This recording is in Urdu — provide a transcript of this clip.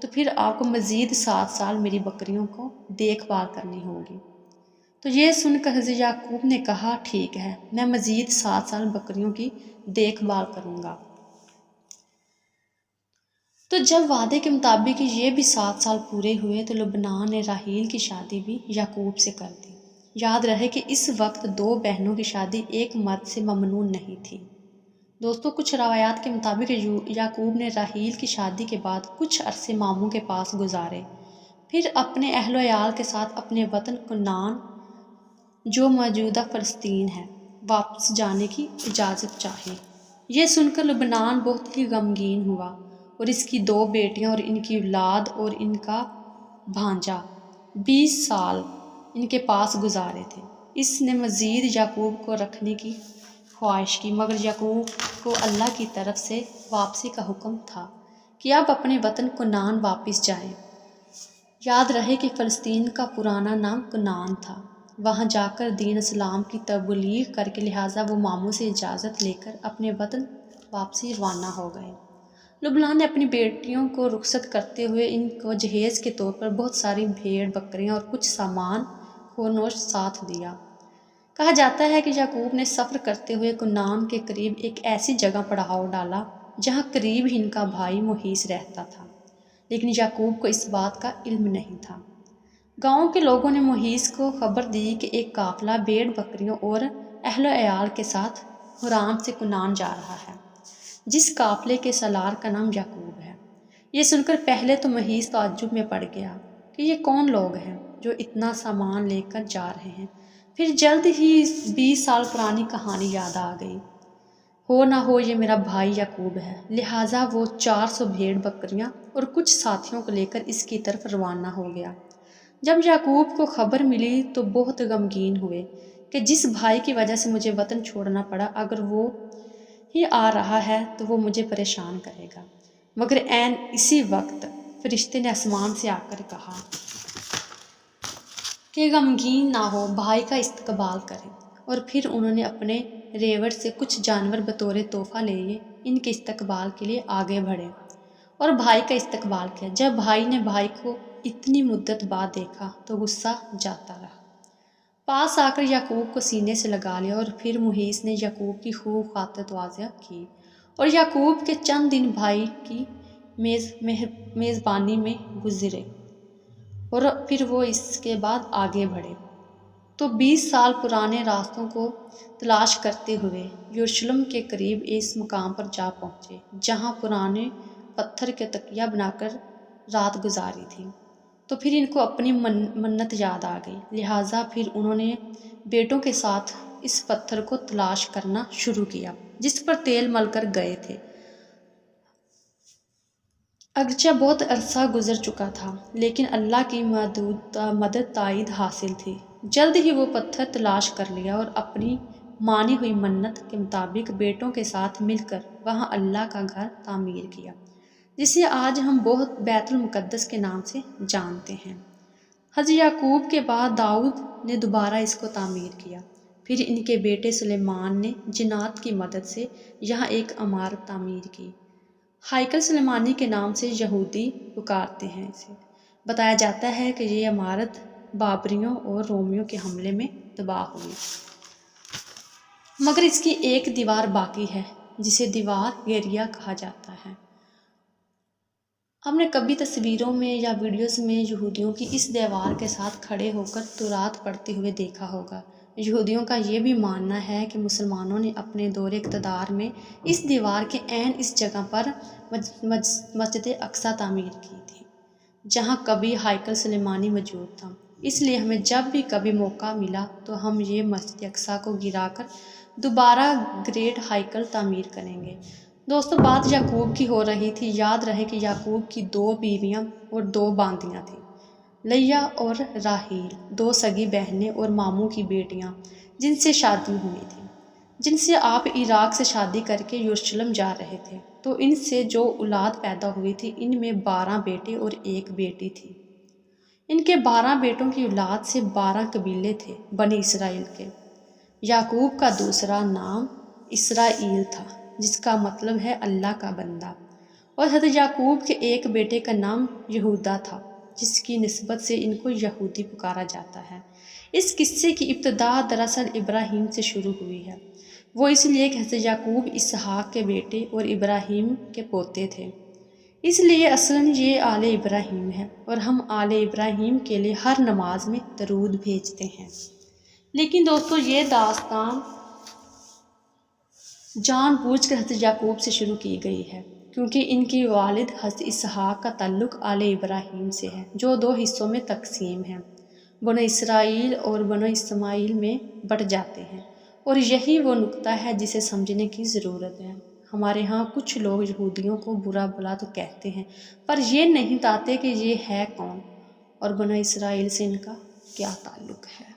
تو پھر آپ کو مزید 7 سال میری بکریوں کو دیکھ بھال کرنی ہوگی۔ تو یہ سن کر حضرت یعقوب نے کہا ٹھیک ہے، میں مزید 7 سال بکریوں کی دیکھ بھال کروں گا۔ تو جب وعدے کے مطابق یہ بھی 7 سال پورے ہوئے تو لبنان نے راحیل کی شادی بھی یعقوب سے کر دی۔ یاد رہے کہ اس وقت 2 بہنوں کی شادی ایک مرد سے ممنوع نہیں تھی۔ دوستو کچھ روایات کے مطابق یعقوب نے راحیل کی شادی کے بعد کچھ عرصے ماموں کے پاس گزارے، پھر اپنے اہل و عیال کے ساتھ اپنے وطن کنعان جو موجودہ فلسطین ہے واپس جانے کی اجازت چاہی۔ یہ سن کر لبنان بہت ہی غمگین ہوا اور اس کی 2 بیٹیاں اور ان کی اولاد اور ان کا بھانجا 20 سال ان کے پاس گزارے تھے۔ اس نے مزید یعقوب کو رکھنے کی خواہش کی، مگر یعقوب کو اللہ کی طرف سے واپسی کا حکم تھا کہ اب اپنے وطن کنعان واپس جائیں۔ یاد رہے کہ فلسطین کا پرانا نام کنعان تھا، وہاں جا کر دین اسلام کی تبلیغ کر کے لہٰذا وہ ماموں سے اجازت لے کر اپنے وطن واپسی روانہ ہو گئے۔ لبنان نے اپنی بیٹیوں کو رخصت کرتے ہوئے ان کو جہیز کے طور پر بہت ساری بھیڑ بکریاں اور کچھ سامان خورنوش ساتھ دیا۔ کہا جاتا ہے کہ یعقوب نے سفر کرتے ہوئے کنعان کے قریب ایک ایسی جگہ پڑاؤ ڈالا جہاں قریب ہی ان کا بھائی محیص رہتا تھا، لیکن یعقوب کو اس بات کا علم نہیں تھا۔ گاؤں کے لوگوں نے محیص کو خبر دی کہ ایک قافلہ بھیڑ بکریوں اور اہل و عیال کے ساتھ حرام سے کنعان جا رہا ہے، جس قافلے کے سالار کا نام یعقوب ہے۔ یہ سن کر پہلے تو محیص تعجب میں پڑ گیا کہ یہ کون لوگ ہیں جو اتنا سامان لے کر جا رہے ہیں، پھر جلد ہی 20 سال پرانی کہانی یاد آ گئی۔ ہو نہ ہو یہ میرا بھائی یعقوب ہے، لہٰذا وہ 400 بھیڑ بکریاں اور کچھ ساتھیوں کو لے کر اس کی طرف روانہ ہو گیا۔ جب یعقوب کو خبر ملی تو بہت غمگین ہوئے کہ جس بھائی کی وجہ سے مجھے وطن چھوڑنا پڑا، اگر وہ ہی آ رہا ہے تو وہ مجھے پریشان کرے گا۔ مگر عین اسی وقت فرشتے نے آسمان سے آ کر کہا کہ غمگین نہ ہو، بھائی کا استقبال کریں، اور پھر انہوں نے اپنے ریوڑ سے کچھ جانور بطور تحفہ لیے ان کے استقبال کے لیے آگے بڑھے اور بھائی کا استقبال کیا۔ جب بھائی نے بھائی کو اتنی مدت بعد دیکھا تو غصہ جاتا رہا، پاس آ کر یعقوب کو سینے سے لگا لیا، اور پھر محیص نے یعقوب کی خوب خاطر تواضع کی اور یعقوب کے چند دن بھائی کی میزبانی میں گزرے اور پھر وہ اس کے بعد آگے بڑھے تو 20 سال پرانے راستوں کو تلاش کرتے ہوئے یروشلم کے قریب اس مقام پر جا پہنچے جہاں پرانے پتھر کے تکیہ بنا کر رات گزاری تھی۔ تو پھر ان کو اپنی منت یاد آ گئی، لہٰذا پھر انہوں نے بیٹوں کے ساتھ اس پتھر کو تلاش کرنا شروع کیا جس پر تیل مل کر گئے تھے۔ اگرچہ بہت عرصہ گزر چکا تھا لیکن اللہ کی مدد تائید حاصل تھی۔ جلد ہی وہ پتھر تلاش کر لیا اور اپنی مانی ہوئی منت کے مطابق بیٹوں کے ساتھ مل کر وہاں اللہ کا گھر تعمیر کیا، جسے آج ہم بہت بیت المقدس کے نام سے جانتے ہیں۔ حضرت یعقوب کے بعد داؤد نے دوبارہ اس کو تعمیر کیا، پھر ان کے بیٹے سلیمان نے جنات کی مدد سے یہاں ایک عمارت تعمیر کی۔ ہائیکل سلیمانی کے نام سے یہودی پکارتے ہیں اسے۔ بتایا جاتا ہے کہ یہ عمارت بابریوں اور رومیوں کے حملے میں تباہ ہوئی، مگر اس کی ایک دیوار باقی ہے جسے دیوار گیریا کہا جاتا ہے۔ ہم نے کبھی تصویروں میں یا ویڈیوز میں یہودیوں کی اس دیوار کے ساتھ کھڑے ہو کر تورات پڑھتے ہوئے دیکھا ہوگا۔ یہودیوں کا یہ بھی ماننا ہے کہ مسلمانوں نے اپنے دور اقتدار میں اس دیوار کے عین اس جگہ پر مسجد اقصیٰ تعمیر کی تھی جہاں کبھی ہائیکل سلیمانی موجود تھا۔ اس لیے ہمیں جب بھی کبھی موقع ملا تو ہم یہ مسجد اقصیٰ کو گرا کر دوبارہ گریٹ ہائیکل تعمیر کریں گے۔ دوستو بات یعقوب کی ہو رہی تھی۔ یاد رہے کہ یعقوب کی 2 بیویاں اور 2 باندیاں تھیں، لیا اور راحیل، 2 سگی بہنیں اور ماموں کی بیٹیاں جن سے شادی ہوئی تھی، جن سے آپ عراق سے شادی کر کے یروشلم جا رہے تھے۔ تو ان سے جو اولاد پیدا ہوئی تھی ان میں 12 بیٹے اور 1 بیٹی تھی۔ ان کے 12 بیٹوں کی اولاد سے 12 قبیلے تھے بنی اسرائیل کے۔ یعقوب کا دوسرا نام اسرائیل تھا جس کا مطلب ہے اللہ کا بندہ، اور حضرت یعقوب کے ایک بیٹے کا نام یہودا تھا، جس کی نسبت سے ان کو یہودی پکارا جاتا ہے۔ اس قصے کی ابتدا دراصل ابراہیم سے شروع ہوئی ہے، وہ اس لیے کہ حضرت یعقوب اسحاق کے بیٹے اور ابراہیم کے پوتے تھے، اس لیے اصلاً یہ آل ابراہیم ہے، اور ہم آل ابراہیم کے لیے ہر نماز میں درود بھیجتے ہیں۔ لیکن دوستو، یہ داستان جان بوجھ کر حضرت یعقوب سے شروع کی گئی ہے، کیونکہ ان کی والد حضرت اسحاق کا تعلق آل ابراہیم سے ہے، جو دو حصوں میں تقسیم ہیں، بنو اسرائیل اور بنو اسماعیل میں بٹ جاتے ہیں، اور یہی وہ نقطہ ہے جسے سمجھنے کی ضرورت ہے۔ ہمارے ہاں کچھ لوگ یہودیوں کو برا بھلا تو کہتے ہیں، پر یہ نہیں بتاتے کہ یہ ہے کون اور بنو اسرائیل سے ان کا کیا تعلق ہے۔